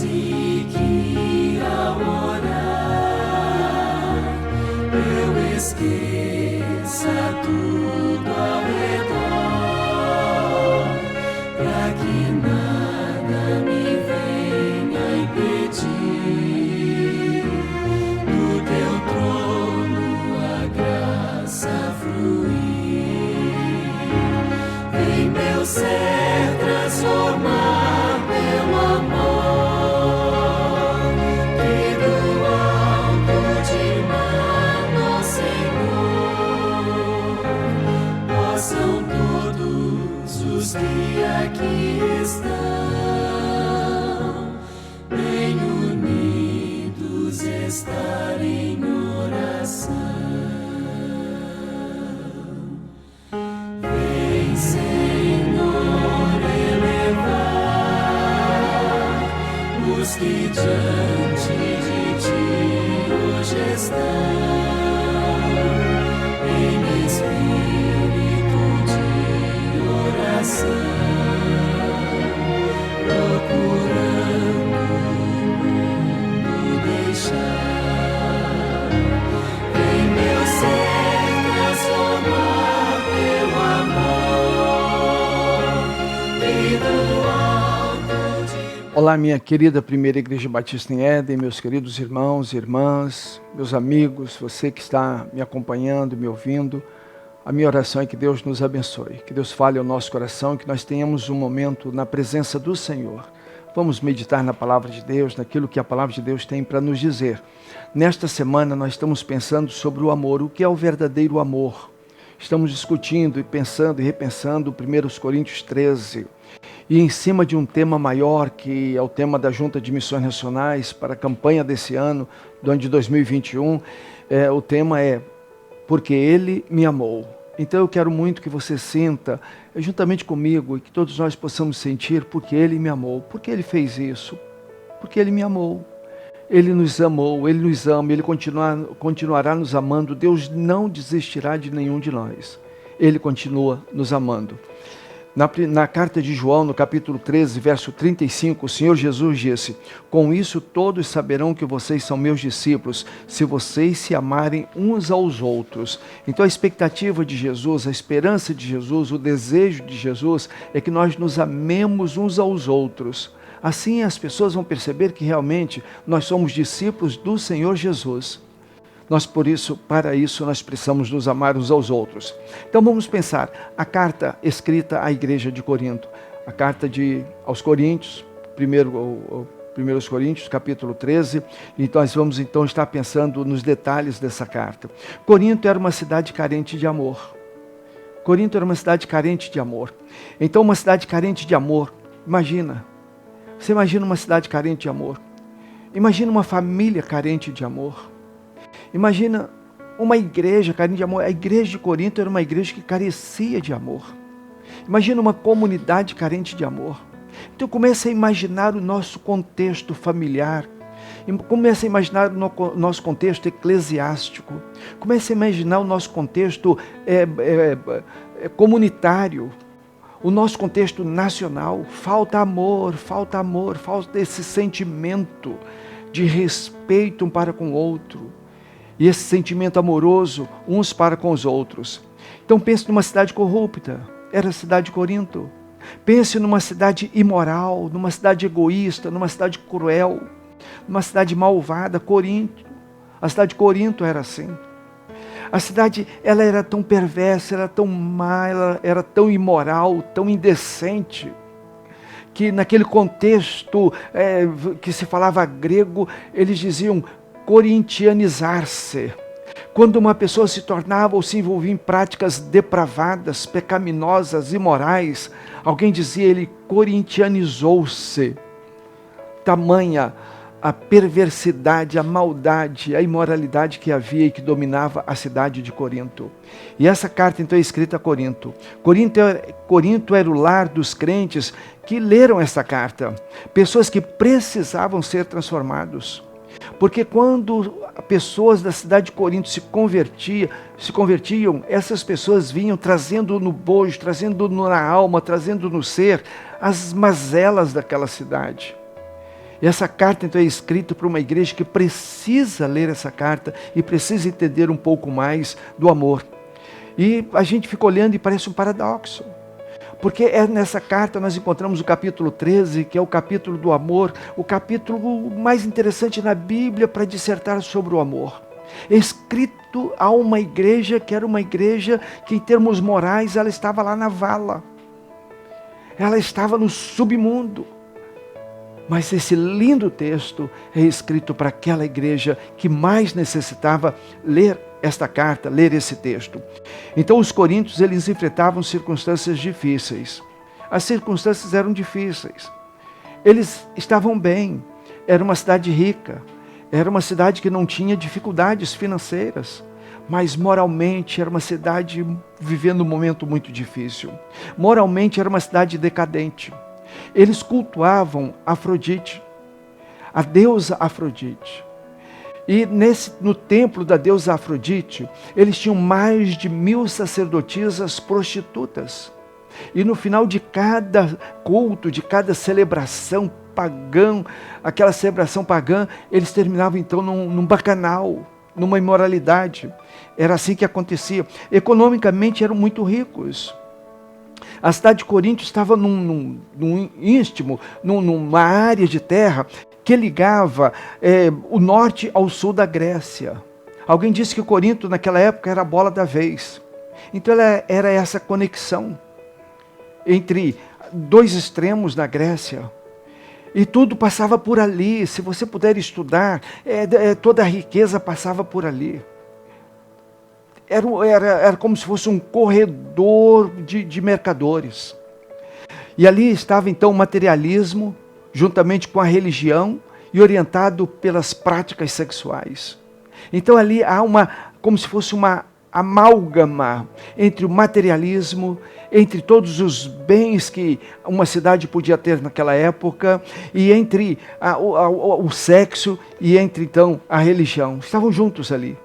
Quase que ao orar eu esqueça tudo ao redor, pra que nada me venha impedir do teu trono a graça fluir. Vem, meu ser, transformar pelo amor que do alto te manda, Senhor. Possam todos os que aqui estão bem unidos estar em oração. Vem, Senhor, elevar os que diante de ti hoje estão em espírito de oração, procurando o mundo deixar. Vem, meu ser, transformar pelo amor e do alto de... Olá, minha querida Primeira Igreja Batista em Éden, meus queridos irmãos e irmãs, meus amigos, você que está me acompanhando, me ouvindo. A minha oração é que Deus nos abençoe, que Deus fale ao nosso coração, que nós tenhamos um momento na presença do Senhor. Vamos meditar na Palavra de Deus, naquilo que a Palavra de Deus tem para nos dizer. Nesta semana nós estamos pensando sobre o amor, o que é o verdadeiro amor. Estamos discutindo e pensando e repensando 1 Coríntios 13. E em cima de um tema maior, que é o tema da Junta de Missões Nacionais para a campanha desse ano, do ano de 2021, o tema é Porque Ele me amou. Então eu quero muito que você sinta, juntamente comigo, e que todos nós possamos sentir porque Ele me amou. Porque Ele fez isso? Porque Ele me amou. Ele nos amou, Ele nos ama, Ele continuará nos amando. Deus não desistirá de nenhum de nós. Ele continua nos amando. Na carta de João, no capítulo 13, verso 35, o Senhor Jesus disse: com isso todos saberão que vocês são meus discípulos, se vocês se amarem uns aos outros. Então a expectativa de Jesus, a esperança de Jesus, o desejo de Jesus é que nós nos amemos uns aos outros. Assim as pessoas vão perceber que realmente nós somos discípulos do Senhor Jesus. Para isso, nós precisamos nos amar uns aos outros. Então vamos pensar, a carta escrita à igreja de Corinto, a carta aos Coríntios, 1 Coríntios, capítulo 13, e nós vamos então estar pensando nos detalhes dessa carta. Corinto era uma cidade carente de amor. Corinto era uma cidade carente de amor. Então uma cidade carente de amor, você imagina uma cidade carente de amor. Imagina uma família carente de amor. Imagina uma igreja carente de amor. A igreja de Corinto era uma igreja que carecia de amor. Imagina uma comunidade carente de amor. Então comece a imaginar o nosso contexto familiar. Comece a imaginar o nosso contexto eclesiástico. Comece a imaginar o nosso contexto comunitário. O nosso contexto nacional. Falta amor, falta esse sentimento de respeito um para com o outro. E esse sentimento amoroso uns para com os outros. Então pense numa cidade corrupta, era a cidade de Corinto. Pense numa cidade imoral, numa cidade egoísta, numa cidade cruel, numa cidade malvada, Corinto. A cidade de Corinto era assim. A cidade, ela era tão perversa, era tão má, ela era tão imoral, tão indecente, que naquele contexto que se falava grego, eles diziam corintianizar-se. Quando uma pessoa se tornava ou se envolvia em práticas depravadas, pecaminosas, imorais, alguém dizia, ele corintianizou-se. Tamanha a perversidade, a maldade, a imoralidade que havia e que dominava a cidade de Corinto. E essa carta então é escrita a Corinto. Corinto era o lar dos crentes que leram essa carta. Pessoas que precisavam ser transformados. Porque quando pessoas da cidade de Corinto se convertiam, essas pessoas vinham trazendo no bojo, trazendo na alma, trazendo no ser as mazelas daquela cidade. E essa carta, então, é escrita para uma igreja que precisa ler essa carta e precisa entender um pouco mais do amor. E a gente fica olhando e parece um paradoxo. Porque nessa carta nós encontramos o capítulo 13, que é o capítulo do amor, o capítulo mais interessante na Bíblia para dissertar sobre o amor. Escrito a uma igreja que era uma igreja que, em termos morais, ela estava lá na vala. Ela estava no submundo. Mas esse lindo texto é escrito para aquela igreja que mais necessitava ler esta carta, ler esse texto. Então os coríntios, eles enfrentavam circunstâncias difíceis. As circunstâncias eram difíceis. Eles estavam bem, era uma cidade rica, era uma cidade que não tinha dificuldades financeiras, mas moralmente era uma cidade vivendo um momento muito difícil. Moralmente era uma cidade decadente. Eles cultuavam Afrodite, a deusa Afrodite. E no templo da deusa Afrodite, eles tinham mais de 1000 sacerdotisas prostitutas. E no final de cada culto, de cada celebração pagã, aquela celebração pagã, eles terminavam então num bacanal, numa imoralidade. Era assim que acontecia. Economicamente eram muito ricos. A cidade de Corinto estava num istmo, numa área de terra que ligava o norte ao sul da Grécia. Alguém disse que Corinto naquela época era a bola da vez. Então ela era essa conexão entre dois extremos na Grécia. E tudo passava por ali. Se você puder estudar, toda a riqueza passava por ali. Era como se fosse um corredor de mercadores. E ali estava então o materialismo, juntamente com a religião, e orientado pelas práticas sexuais. Então ali há como se fosse uma amálgama entre o materialismo, entre todos os bens que uma cidade podia ter naquela época, e entre o sexo, e entre então a religião. Estavam juntos ali.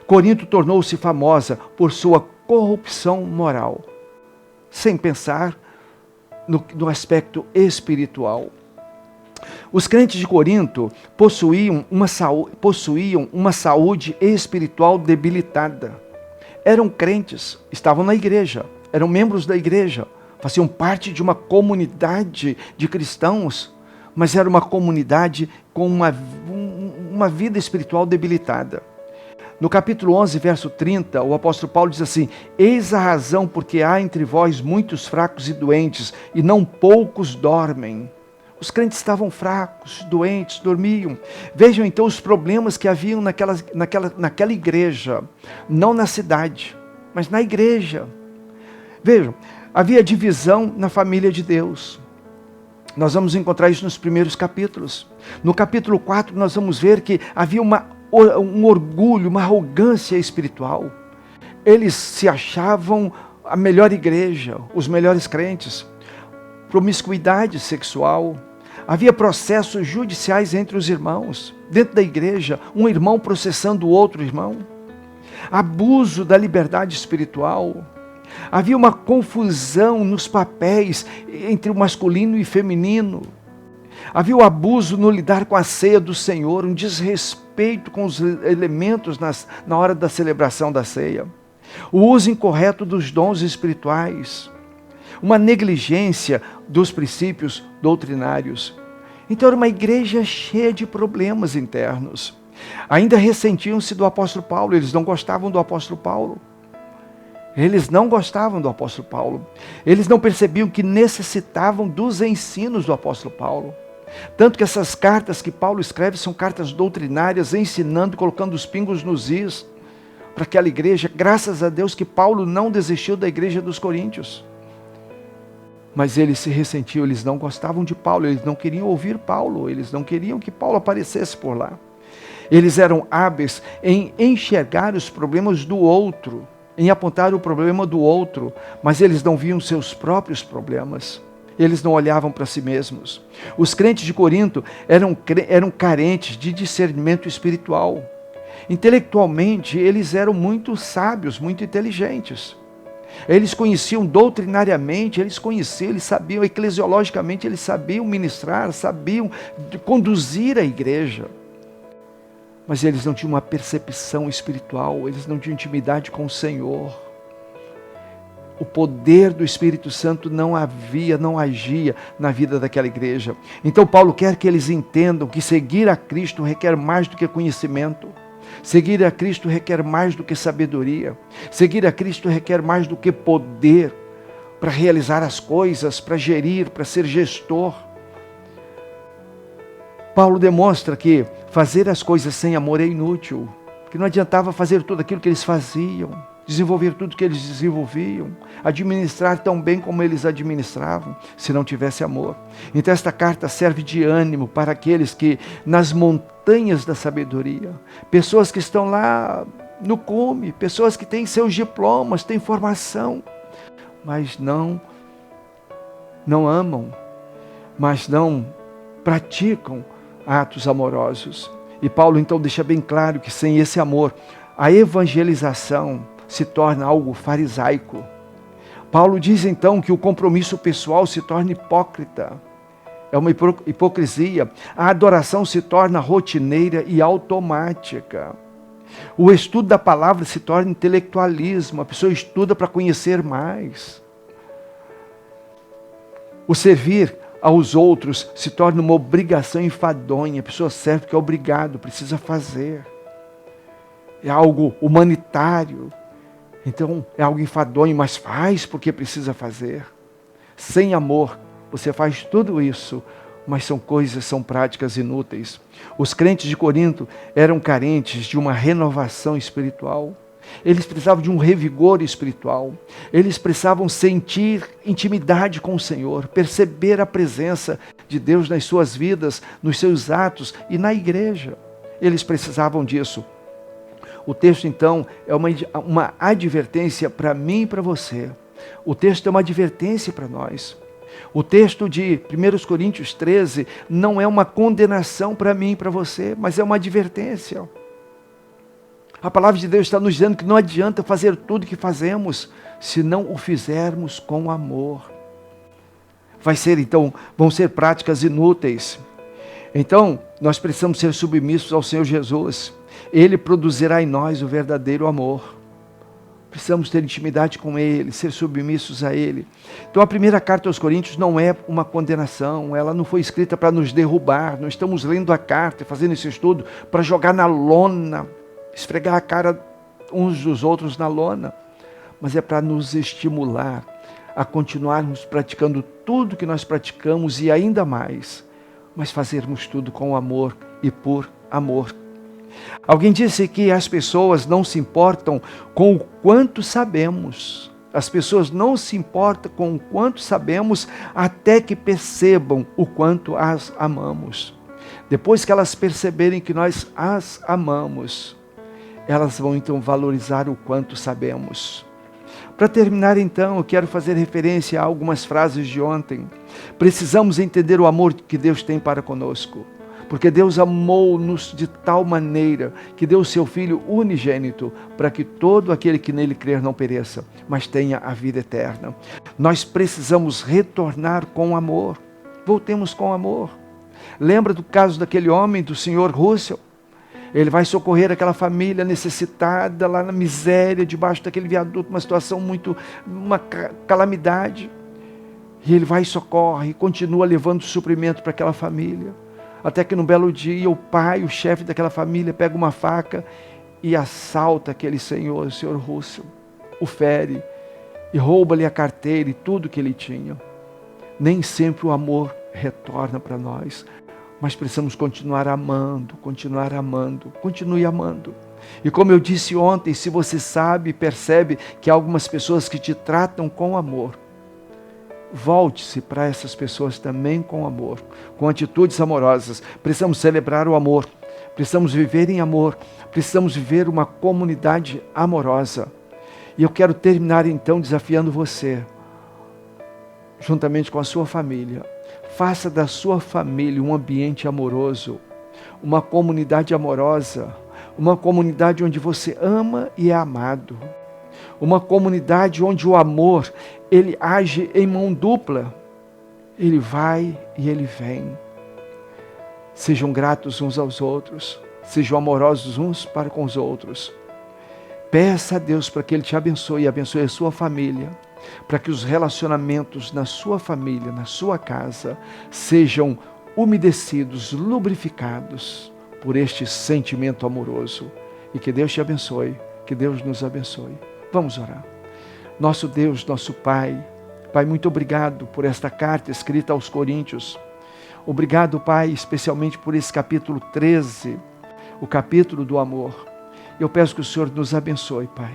Corinto tornou-se famosa por sua corrupção moral, sem pensar no aspecto espiritual. Os crentes de Corinto possuíam uma saúde espiritual debilitada. Eram crentes, estavam na igreja, eram membros da igreja, faziam parte de uma comunidade de cristãos, mas era uma comunidade com uma vida espiritual debilitada. No capítulo 11, verso 30, o apóstolo Paulo diz assim: eis a razão porque há entre vós muitos fracos e doentes, e não poucos dormem. Os crentes estavam fracos, doentes, dormiam. Vejam então os problemas que haviam naquela igreja, não na cidade, mas na igreja. Vejam, havia divisão na família de Deus. Nós vamos encontrar isso nos primeiros capítulos. No capítulo 4 nós vamos ver que havia um orgulho, uma arrogância espiritual. Eles se achavam a melhor igreja, os melhores crentes. Promiscuidade sexual. Havia processos judiciais entre os irmãos. Dentro da igreja, um irmão processando o outro irmão. Abuso da liberdade espiritual. Havia uma confusão nos papéis entre o masculino e feminino. Havia o abuso no lidar com a ceia do Senhor, um desrespeito com os elementos na hora da celebração da ceia. O uso incorreto dos dons espirituais. Uma negligência dos princípios doutrinários. Então era uma igreja cheia de problemas internos. Ainda ressentiam-se do apóstolo Paulo, eles não gostavam do apóstolo Paulo. Eles não gostavam do apóstolo Paulo. Eles não percebiam que necessitavam dos ensinos do apóstolo Paulo. Tanto que essas cartas que Paulo escreve são cartas doutrinárias, ensinando, colocando os pingos nos is para aquela igreja. Graças a Deus que Paulo não desistiu da igreja dos Coríntios. Mas eles se ressentiam, eles não gostavam de Paulo, eles não queriam ouvir Paulo, eles não queriam que Paulo aparecesse por lá. Eles eram hábeis em enxergar os problemas do outro, em apontar o problema do outro, mas eles não viam seus próprios problemas. Eles não olhavam para si mesmos. Os crentes de Corinto eram carentes de discernimento espiritual. Intelectualmente, eles eram muito sábios, muito inteligentes. Eles conheciam doutrinariamente, eles sabiam eclesiologicamente, eles sabiam ministrar, sabiam conduzir a igreja. Mas eles não tinham uma percepção espiritual, eles não tinham intimidade com o Senhor. O poder do Espírito Santo não agia na vida daquela igreja. Então Paulo quer que eles entendam que seguir a Cristo requer mais do que conhecimento. Seguir a Cristo requer mais do que sabedoria. Seguir a Cristo requer mais do que poder para realizar as coisas, para gerir, para ser gestor. Paulo demonstra que fazer as coisas sem amor é inútil, que não adiantava fazer tudo aquilo que eles faziam, desenvolver tudo que eles desenvolviam, administrar tão bem como eles administravam, se não tivesse amor. Então esta carta serve de ânimo para aqueles que, nas montanhas da sabedoria, pessoas que estão lá no cume, pessoas que têm seus diplomas, têm formação, mas não amam, mas não praticam atos amorosos. E Paulo então deixa bem claro que sem esse amor, a evangelização se torna algo farisaico. Paulo diz então que o compromisso pessoal se torna hipócrita. É uma hipocrisia. A adoração se torna rotineira e automática. O estudo da palavra se torna intelectualismo. A pessoa estuda para conhecer mais. O servir aos outros se torna uma obrigação enfadonha. A pessoa serve porque é obrigado, precisa fazer. É algo humanitário. Então é algo enfadonho, mas faz porque precisa fazer. Sem amor, você faz tudo isso, mas são práticas inúteis. Os crentes de Corinto eram carentes de uma renovação espiritual. Eles precisavam de um revigor espiritual. Eles precisavam sentir intimidade com o Senhor, perceber a presença de Deus nas suas vidas, nos seus atos e na igreja. Eles precisavam disso. O texto, então, é uma advertência para mim e para você. O texto é uma advertência para nós. O texto de 1 Coríntios 13 não é uma condenação para mim e para você, mas é uma advertência. A palavra de Deus está nos dizendo que não adianta fazer tudo o que fazemos se não o fizermos com amor. Vão ser práticas inúteis. Então, nós precisamos ser submissos ao Senhor Jesus. Ele produzirá em nós o verdadeiro amor. Precisamos ter intimidade com Ele, ser submissos a Ele. Então a primeira carta aos Coríntios não é uma condenação, ela não foi escrita para nos derrubar. Não estamos lendo a carta e fazendo esse estudo para jogar na lona, esfregar a cara uns dos outros na lona. Mas é para nos estimular a continuarmos praticando tudo que nós praticamos e ainda mais, mas fazermos tudo com amor e por amor. Alguém disse que as pessoas não se importam com o quanto sabemos. As pessoas não se importam com o quanto sabemos até que percebam o quanto as amamos. Depois que elas perceberem que nós as amamos, elas vão então valorizar o quanto sabemos. Para terminar então, eu quero fazer referência a algumas frases de ontem. Precisamos entender o amor que Deus tem para conosco. Porque Deus amou-nos de tal maneira que deu o seu Filho unigênito para que todo aquele que nele crer não pereça, mas tenha a vida eterna. Nós precisamos retornar com amor. Voltemos com amor. Lembra do caso daquele homem, do Sr. Russell? Ele vai socorrer aquela família necessitada lá na miséria, debaixo daquele viaduto, uma calamidade. E ele vai e socorre, e continua levando suprimento para aquela família. Até que num belo dia o pai, o chefe daquela família, pega uma faca e assalta aquele senhor, o Sr. Russell, o fere e rouba-lhe a carteira e tudo que ele tinha. Nem sempre o amor retorna para nós, mas precisamos continuar amando, continue amando. E como eu disse ontem, se você sabe e percebe que há algumas pessoas que te tratam com amor, volte-se para essas pessoas também com amor, com atitudes amorosas. Precisamos celebrar o amor, precisamos viver em amor, precisamos viver uma comunidade amorosa. E eu quero terminar então desafiando você, juntamente com a sua família. Faça da sua família um ambiente amoroso, uma comunidade amorosa, uma comunidade onde você ama e é amado. uma comunidade onde o amor, ele age em mão dupla. Ele vai e ele vem. Sejam gratos uns aos outros, sejam amorosos uns para com os outros. Peça a Deus para que Ele te abençoe e abençoe a sua família, para que os relacionamentos na sua família, na sua casa, sejam umedecidos, lubrificados por este sentimento amoroso. E que Deus te abençoe, que Deus nos abençoe. Vamos orar. Nosso Deus, nosso Pai, Pai, muito obrigado por esta carta escrita aos Coríntios. Obrigado, Pai, especialmente por esse capítulo 13, o capítulo do amor. Eu peço que o Senhor nos abençoe, Pai,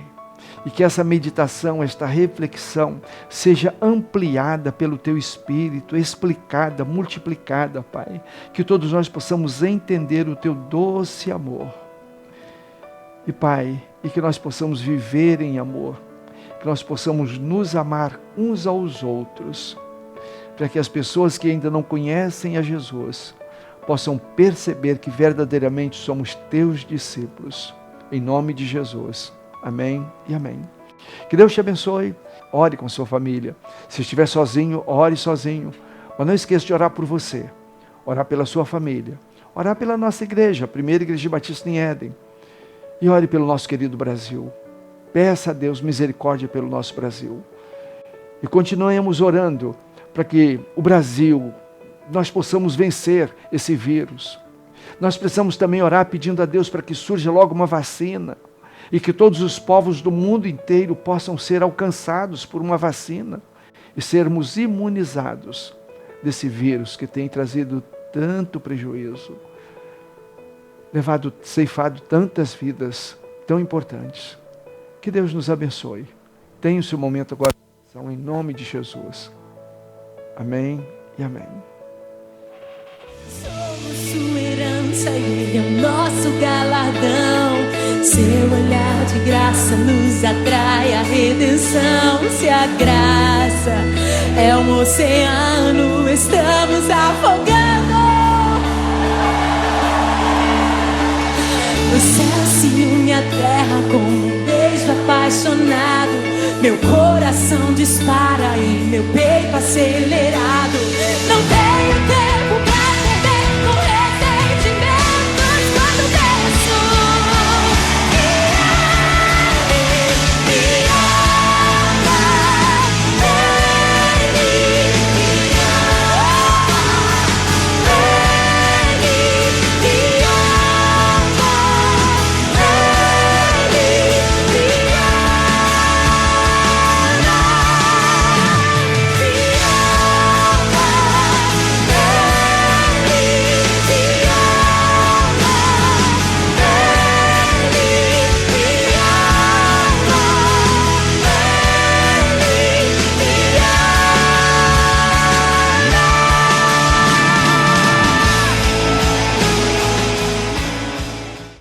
e que essa meditação, esta reflexão, seja ampliada pelo Teu Espírito, explicada, multiplicada, Pai, que todos nós possamos entender o Teu doce amor. E, Pai, e que nós possamos viver em amor, que nós possamos nos amar uns aos outros, para que as pessoas que ainda não conhecem a Jesus possam perceber que verdadeiramente somos Teus discípulos. Em nome de Jesus. Amém e amém. Que Deus te abençoe. Ore com sua família. Se estiver sozinho, ore sozinho. Mas não esqueça de orar por você. Orar pela sua família. Orar pela nossa igreja, a primeira igreja batista em Éden. E ore pelo nosso querido Brasil. Peça a Deus misericórdia pelo nosso Brasil. E continuemos orando para que o Brasil, nós possamos vencer esse vírus. Nós precisamos também orar pedindo a Deus para que surja logo uma vacina e que todos os povos do mundo inteiro possam ser alcançados por uma vacina e sermos imunizados desse vírus que tem trazido tanto prejuízo, ceifado tantas vidas tão importantes. Que Deus nos abençoe. Tenha o seu momento agora, em nome de Jesus. Amém e amém. Somos sua herança e Ele é o nosso galardão. Seu olhar de graça nos atrai a redenção. Se a graça é um oceano, estamos afogando. O céu se une à terra com um beijo apaixonado. Meu coração dispara e meu peito acelerado. Não tem